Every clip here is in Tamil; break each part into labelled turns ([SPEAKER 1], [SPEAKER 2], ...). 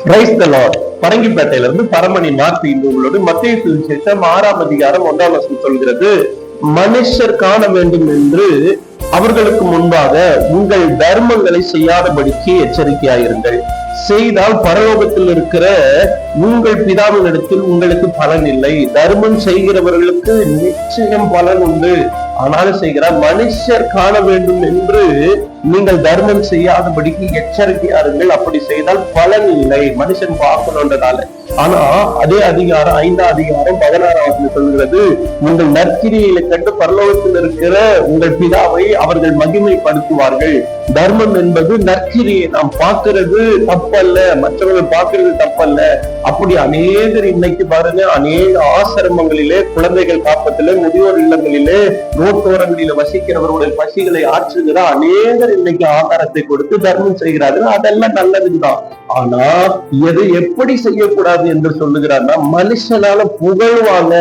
[SPEAKER 1] Praise the Lord. பரங்கிப்பேட்டையில இருந்து பரமணி நார்த் உங்களோடு. மத்தேயு சுவிசேஷம் 6ஆம் அதிகாரம் 1ஆம் வசனம் சொல்கிறது, மனுஷர் காண வேண்டும் என்று அவர்களுக்கு முன்பாக உங்கள் தர்மங்களை செய்யாதபடிக்கு எச்சரிக்கையாயிருங்கள். செய்தால் பரலோகத்தில் இருக்கிற உங்கள் பிதாவினிடத்தில் உங்களுக்கு பலன் இல்லை. தர்மம் செய்கிறவர்களுக்கு நிச்சயம் பலன் உண்டு, ஆனாலும் செய்கிறார். மனுஷர் காண வேண்டும் என்று நீங்கள் தர்மம் செய்யாதபடிக்கு எச்சரிக்கையாருங்கள். அப்படி செய்தால் பலன் இல்லை, மனுஷன் பார்க்கணுன்றதால. ஆனா அதே அதிகாரம் 5ஆம் அதிகாரம் 16ஆம் சொல்கிறது, உங்கள் நற்கிரியை கண்டு பரலோகத்தில் இருக்கிற உங்கள் பிதாவை அவர்கள் மகிமைப்படுத்துவார்கள். தர்மம் என்பது நற்கிரியை நாம் பார்க்கிறது தப்பல்ல, மற்றவர்கள் பார்க்கிறது தப்பல்ல. அப்படி அநேகர் இன்னைக்கு பாருங்க, அநேக ஆசிரமங்களிலே, குழந்தைகள் காப்பத்திலே, முதியோர் இல்லங்களிலே, ரோட்டோரங்களில வசிக்கிறவர்களுடைய பசிகளை ஆற்றுகிற அநேகர் இன்னைக்கு ஆகாரத்தை கொடுத்து தர்மம் செய்கிறார்கள். அதெல்லாம் நல்லதுதான். ஆனா எது எப்படி செய்யக்கூடாது என்று சொல்லுகிறார்னா, மனுஷனால புகழ்வாங்க.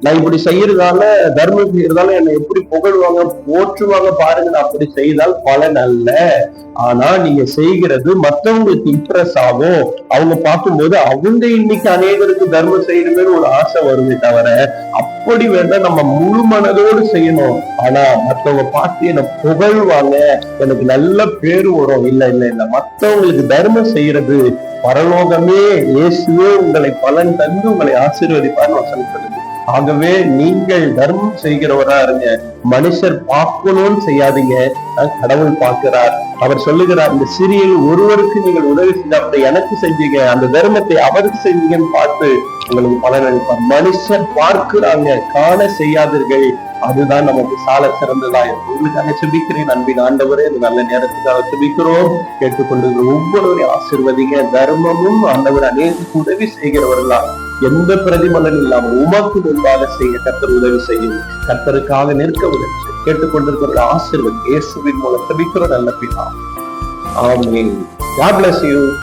[SPEAKER 1] நான் இப்படி செய்யறதால, தர்மம் செய்யறதால என்னை எப்படி புகழ்வாங்க, போற்றுவாங்க பாருங்க. அப்படி செய்தால் பலன் அல்ல. ஆனா நீங்க செய்கிறது மற்றவங்களுக்கு இம்ப்ரெஸ் ஆகும். அவங்க பார்க்கும்போது அவங்க இன்னைக்கு அநேகருக்கு தர்மம் செய்யணும்னு ஒரு ஆசை வருமே தவிர, அப்படி வேண்டாம். நம்ம முழு மனதோடு செய்யணும். ஆனா மற்றவங்க பார்த்து என்ன புகழ்வாங்க, எனக்கு நல்ல பேரு வரும். இல்ல இல்ல இல்ல, மற்றவங்களுக்கு தர்மம் செய்யறது பரலோகமே, இயேசுவே உங்களை பலன் தந்து உங்களை ஆசீர்வதிப்பார்னு வசனம் சொல்லுது. ஆகவே நீங்கள் தர்மம் செய்கிறவரா இருங்க. மனுஷர் பார்க்கணும்னு செய்யாதீங்க, கடவுள் பார்க்கிறார். அவர் சொல்லுகிறார், இந்த சிறியில் ஒருவருக்கு நீங்கள் உதவி செஞ்சா அப்படி எனக்கு செஞ்சீங்க, அந்த தர்மத்தை அவருக்கு செஞ்சீங்கன்னு பார்த்து உங்களுக்கு பலன் அளிப்பார். மனுஷர் பார்க்கிறாங்க, காண செய்யாதீர்கள். அதுதான் நமக்கு சால சிறந்ததா. உங்களுக்காக செபிக்கிறேன். அன்பின் ஆண்டவரே, இந்த நல்ல நேரத்துக்காக செபிக்கிறோம். கேட்டுக்கொண்டிருக்கிற ஒவ்வொருவரையும் ஆசீர்வதிங்க. தர்மமும் ஆண்டவர் அநேக உதவி செய்கிறவர்களா, எந்த பிரதிபலன் இல்லாமல் உமக்கு முன்பாக செய்ய கர்த்தர் உதவி செய்யும். கர்த்தருக்காக நிற்க உதவி செய்யும். கேட்டுக்கொண்டிருக்கிற ஆசீர்வதி இயேசுவின் மூலம் செபிக்கிறோம் நல்ல பிதா. ஆமென். God bless you.